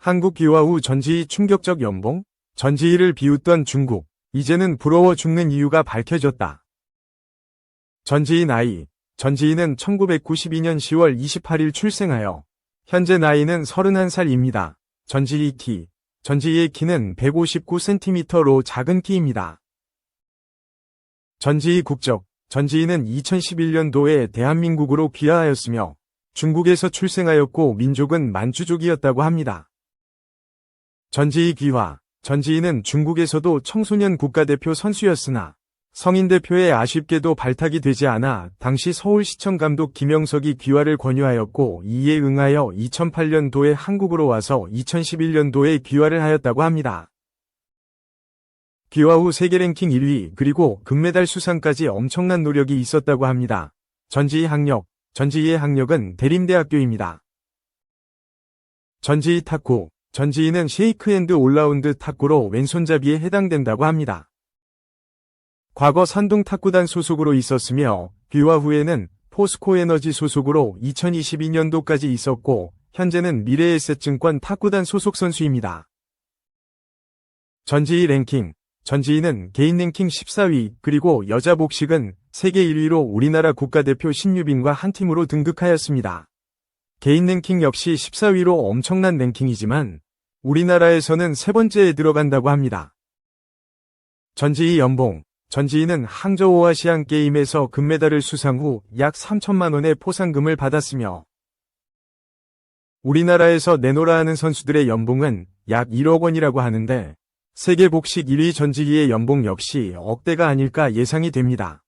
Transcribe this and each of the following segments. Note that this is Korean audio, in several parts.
한국 귀화 후 전지희 충격적 연봉? 전지희를 비웃던 중국. 이제는 부러워 죽는 이유가 밝혀졌다. 전지희 나이. 전지희는 1992년 10월 28일 출생하여 현재 나이는 31살입니다. 전지희 키. 전지희의 키는 159cm로 작은 키입니다. 전지희 국적. 전지희는 2011년도에 대한민국으로 귀화하였으며 중국에서 출생하였고 민족은 만주족이었다고 합니다. 전지희 귀화. 전지희는 중국에서도 청소년 국가대표 선수였으나 성인 대표에 아쉽게도 발탁이 되지 않아 당시 서울시청 감독 김영석이 귀화를 권유하였고 이에 응하여 2008년도에 한국으로 와서 2011년도에 귀화를 하였다고 합니다. 귀화 후 세계 랭킹 1위 그리고 금메달 수상까지 엄청난 노력이 있었다고 합니다. 전지희 학력. 전지희의 학력은 대림대학교입니다. 전지희 탁구. 전지희는 쉐이크핸드 올라운드 탁구로 왼손잡이에 해당된다고 합니다. 과거 산둥 탁구단 소속으로 있었으며 귀화 후에는 포스코에너지 소속으로 2022년도까지 있었고 현재는 미래에셋증권 탁구단 소속 선수입니다. 전지희 랭킹. 전지희는 개인 랭킹 14위 그리고 여자 복식은 세계 1위로 우리나라 국가대표 신유빈과 한 팀으로 등극하였습니다. 개인 랭킹 역시 14위로 엄청난 랭킹이지만 우리나라에서는 세 번째에 들어간다고 합니다. 전지희 연봉. 전지희는 항저우 아시안게임에서 금메달을 수상 후 약 3천만 원의 포상금을 받았으며 우리나라에서 내노라 하는 선수들의 연봉은 약 1억 원이라고 하는데 세계 복식 1위 전지희의 연봉 역시 억대가 아닐까 예상이 됩니다.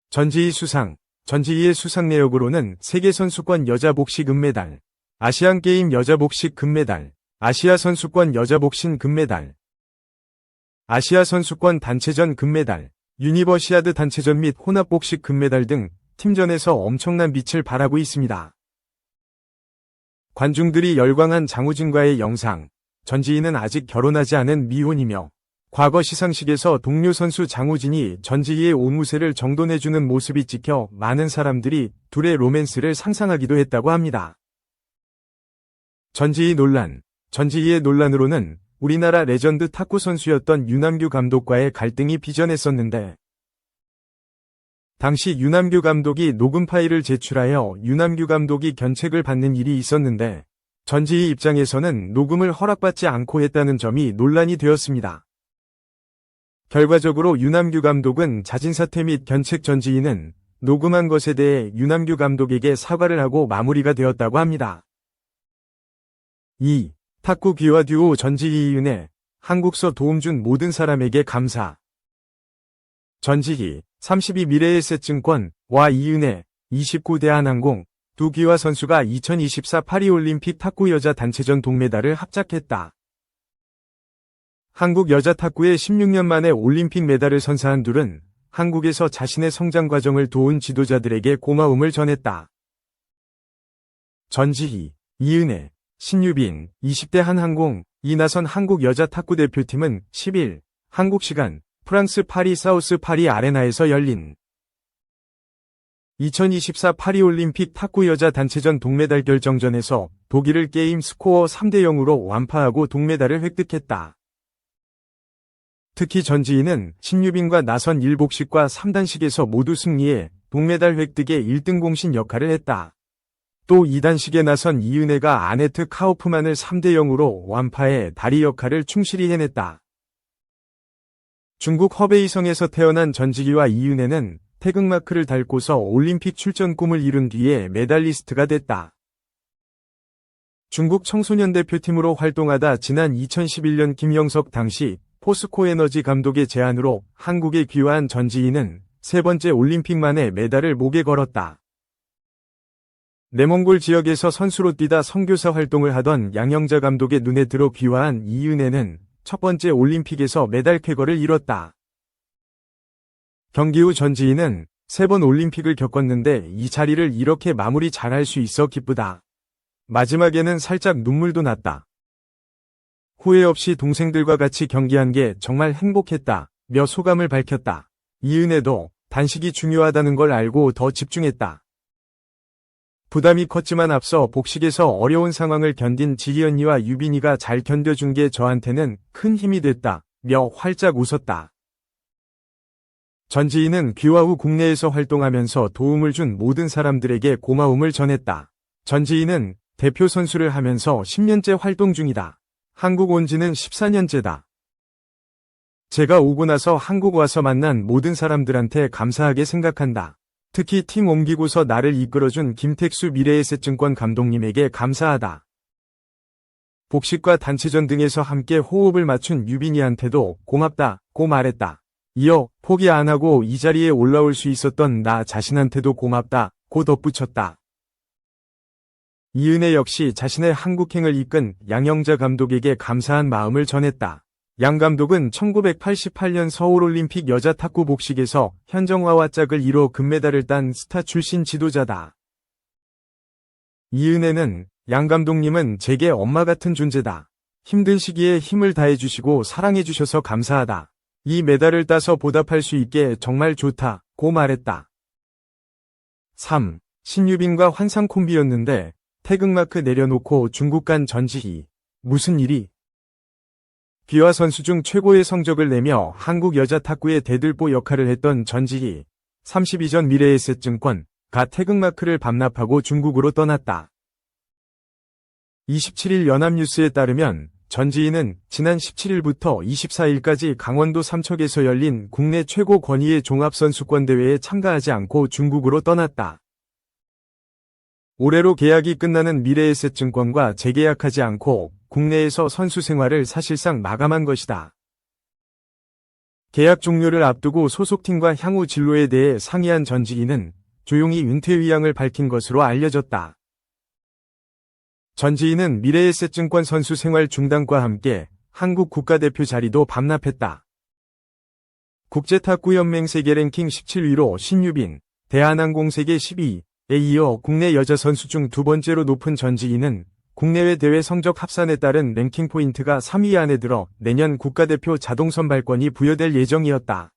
전지희 수상. 전지희의 수상 내역으로는 세계선수권 여자복식 은메달, 아시안게임 여자복식 금메달, 아시아선수권 여자복싱 금메달, 아시아선수권 단체전 금메달, 유니버시아드 단체전 및 혼합복식 금메달 등 팀전에서 엄청난 빛을 발하고 있습니다. 관중들이 열광한 장우진과의 영상. 전지희는 아직 결혼하지 않은 미혼이며 과거 시상식에서 동료 선수 장우진이 전지희의 옷무새를 정돈해주는 모습이 찍혀 많은 사람들이 둘의 로맨스를 상상하기도 했다고 합니다. 전지희 논란. 전지희의 논란으로는 우리나라 레전드 탁구 선수였던 유남규 감독과의 갈등이 빚어냈었는데 당시 유남규 감독이 녹음 파일을 제출하여 유남규 감독이 견책을 받는 일이 있었는데 전지희 입장에서는 녹음을 허락받지 않고 했다는 점이 논란이 되었습니다. 결과적으로 유남규 감독은 자진사퇴 및 견책. 전지희는 녹음한 것에 대해 유남규 감독에게 사과를 하고 마무리가 되었다고 합니다. 2. 탁구 귀화 듀오 전지희 이은혜. 한국서 도움 준 모든 사람에게 감사. 전지희, 32 미래에셋증권와 이은혜, 29 대한항공, 두 귀화 선수가 2024 파리올림픽 탁구 여자 단체전 동메달을 합작했다. 한국 여자 탁구의 16년 만에 올림픽 메달을 선사한 둘은 한국에서 자신의 성장 과정을 도운 지도자들에게 고마움을 전했다. 전지희, 이은혜, 신유빈, 20대 한항공, 이나선 한국 여자 탁구 대표팀은 10일 한국 시간 프랑스 파리 사우스 파리 아레나에서 열린 2024 파리올림픽 탁구 여자 단체전 동메달 결정전에서 독일을 게임 스코어 3대 0으로 완파하고 동메달을 획득했다. 특히 전지희는 신유빈과 나선 1복식과 3단식에서 모두 승리해 동메달 획득에 1등 공신 역할을 했다. 또 2단식에 나선 이은혜가 아네트 카우프만을 3대 0으로 완파해 다리 역할을 충실히 해냈다. 중국 허베이성에서 태어난 전지희와 이은혜는 태극마크를 달고서 올림픽 출전 꿈을 이룬 뒤에 메달리스트가 됐다. 중국 청소년 대표팀으로 활동하다 지난 2011년 김영석 당시 포스코에너지 감독의 제안으로 한국에 귀화한 전지희는 세 번째 올림픽 만에 메달을 목에 걸었다. 내몽골 지역에서 선수로 뛰다 선교사 활동을 하던 양영자 감독의 눈에 들어 귀화한 이은혜는 첫 번째 올림픽에서 메달 쾌거를 이뤘다. 경기 후 전지희는 3번 올림픽을 겪었는데 이 자리를 이렇게 마무리 잘할 수 있어 기쁘다. 마지막에는 살짝 눈물도 났다. 후회 없이 동생들과 같이 경기한 게 정말 행복했다. 며 소감을 밝혔다. 이은혜도 단식이 중요하다는 걸 알고 더 집중했다. 부담이 컸지만 앞서 복식에서 어려운 상황을 견딘 지희 언니와 유빈이가 잘 견뎌준 게 저한테는 큰 힘이 됐다. 며 활짝 웃었다. 전지희는 귀화 후 국내에서 활동하면서 도움을 준 모든 사람들에게 고마움을 전했다. 전지희는 대표 선수를 하면서 10년째 활동 중이다. 한국 온 지는 14년째다. 제가 오고 나서 한국 와서 만난 모든 사람들한테 감사하게 생각한다. 특히 팀 옮기고서 나를 이끌어준 김택수 미래에셋증권 감독님에게 감사하다. 복식과 단체전 등에서 함께 호흡을 맞춘 유빈이한테도 고맙다고 말했다. 이어 포기 안 하고 이 자리에 올라올 수 있었던 나 자신한테도 고맙다고 덧붙였다. 이은혜 역시 자신의 한국행을 이끈 양영자 감독에게 감사한 마음을 전했다. 양 감독은 1988년 서울올림픽 여자 탁구 복식에서 현정화와 짝을 이뤄 금메달을 딴 스타 출신 지도자다. 이은혜는 양 감독님은 제게 엄마 같은 존재다. 힘든 시기에 힘을 다해주시고 사랑해주셔서 감사하다. 이 메달을 따서 보답할 수 있게 정말 좋다고 말했다. 3. 신유빈과 환상 콤비였는데 태극마크 내려놓고 중국 간 전지희. 무슨 일이? 귀화 선수 중 최고의 성적을 내며 한국 여자 탁구의 대들보 역할을 했던 전지희. 32전 미래에셋증권 가 태극마크를 반납하고 중국으로 떠났다. 27일 연합뉴스에 따르면 전지희는 지난 17일부터 24일까지 강원도 삼척에서 열린 국내 최고 권위의 종합선수권대회에 참가하지 않고 중국으로 떠났다. 올해로 계약이 끝나는 미래에셋증권과 재계약하지 않고 국내에서 선수 생활을 사실상 마감한 것이다. 계약 종료를 앞두고 소속팀과 향후 진로에 대해 상의한 전지희는 조용히 은퇴 의향을 밝힌 것으로 알려졌다. 전지희는 미래에셋증권 선수 생활 중단과 함께 한국 국가대표 자리도 반납했다. 국제탁구연맹 세계 랭킹 17위로 신유빈, 대한항공 세계 12위에 이어 국내 여자 선수 중 두 번째로 높은 전지희는 국내외 대회 성적 합산에 따른 랭킹 포인트가 3위 안에 들어 내년 국가대표 자동 선발권이 부여될 예정이었다.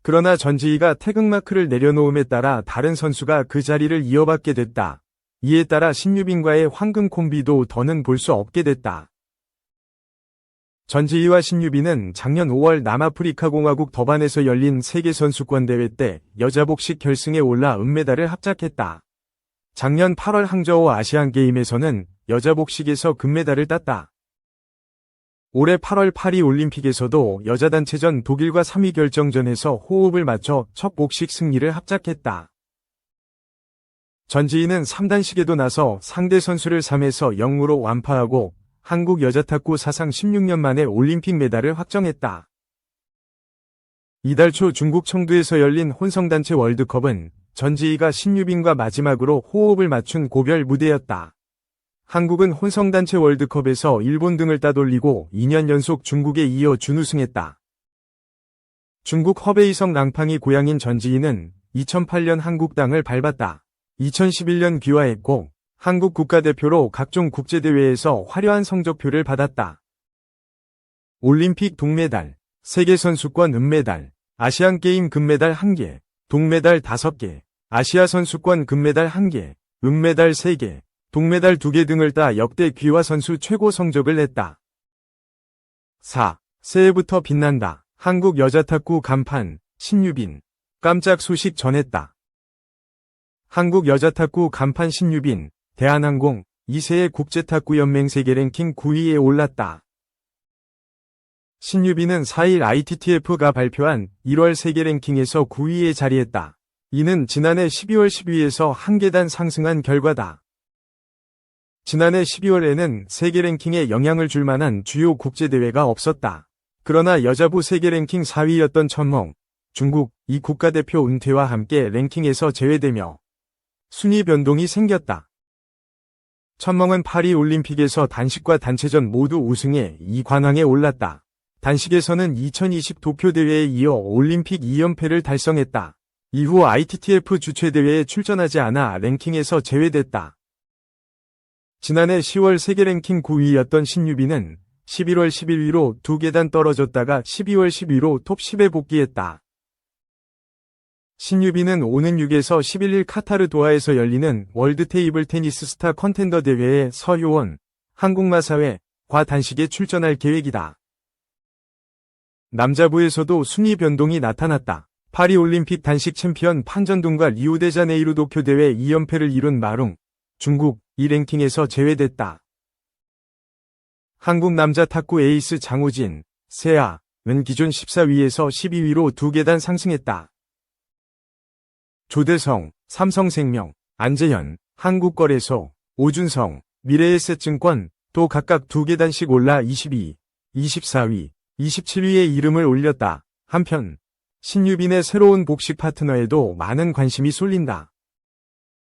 그러나 전지희가 태극마크를 내려놓음에 따라 다른 선수가 그 자리를 이어받게 됐다. 이에 따라 신유빈과의 황금 콤비도 더는 볼 수 없게 됐다. 전지희와 신유빈은 작년 5월 남아프리카 공화국 더반에서 열린 세계선수권대회 때 여자 복식 결승에 올라 은메달을 합작했다. 작년 8월 항저우 아시안게임에서는 여자 복식에서 금메달을 땄다. 올해 8월 파리 올림픽에서도 여자 단체전 독일과 3위 결정전에서 호흡을 맞춰 첫 복식 승리를 합작했다. 전지희는 3단식에도 나서 상대 선수를 3에서 0으로 완파하고 한국 여자탁구 사상 16년 만에 올림픽 메달을 확정했다. 이달 초 중국 청두에서 열린 혼성단체 월드컵은 전지희가 신유빈과 마지막으로 호흡을 맞춘 고별 무대였다. 한국은 혼성단체 월드컵에서 일본 등을 따돌리고 2년 연속 중국에 이어 준우승했다. 중국 허베이성 랑팡이 고향인 전지희는 2008년 한국 땅을 밟았다. 2011년 귀화했고 한국 국가대표로 각종 국제대회에서 화려한 성적표를 받았다. 올림픽 동메달, 세계선수권 은메달, 아시안게임 금메달 1개, 동메달 5개, 아시아선수권 금메달 1개, 은메달 3개, 동메달 2개 등을 따 역대 귀화 선수 최고 성적을 냈다. 4. 새해부터 빛난다. 한국 여자탁구 간판, 신유빈. 깜짝 소식 전했다. 한국 여자탁구 간판 신유빈, 대한항공, 2세의 국제탁구연맹 세계랭킹 9위에 올랐다. 신유빈은 4일 ITTF가 발표한 1월 세계랭킹에서 9위에 자리했다. 이는 지난해 12월 10위에서 한 계단 상승한 결과다. 지난해 12월에는 세계랭킹에 영향을 줄 만한 주요 국제대회가 없었다. 그러나 여자부 세계랭킹 4위였던 천멍, 중국, 이 국가대표 은퇴와 함께 랭킹에서 제외되며 순위 변동이 생겼다. 천멍은 파리 올림픽에서 단식과 단체전 모두 우승해 2관왕에 올랐다. 단식에서는 2020 도쿄대회에 이어 올림픽 2연패를 달성했다. 이후 ITTF 주최대회에 출전하지 않아 랭킹에서 제외됐다. 지난해 10월 세계랭킹 9위였던 신유빈은 11월 11위로 2계단 떨어졌다가 12월 10위로 톱 10에 복귀했다. 신유빈은 오는 6에서 11일 카타르 도하에서 열리는 월드 테이블 테니스 스타 컨텐더 대회에 서효원, 한국마사회과 단식에 출전할 계획이다. 남자부에서도 순위 변동이 나타났다. 파리올림픽 단식 챔피언 판전동과 리우데자네이루 도쿄 대회 2연패를 이룬 마룽, 중국 2랭킹에서 제외됐다. 한국 남자 탁구 에이스 장우진, 세아는 기존 14위에서 12위로 2계단 상승했다. 조대성, 삼성생명, 안재현, 한국거래소, 오준성, 미래에셋증권 또 각각 2계단씩 올라 22, 24위, 27위에 이름을 올렸다. 한편 신유빈의 새로운 복식 파트너에도 많은 관심이 쏠린다.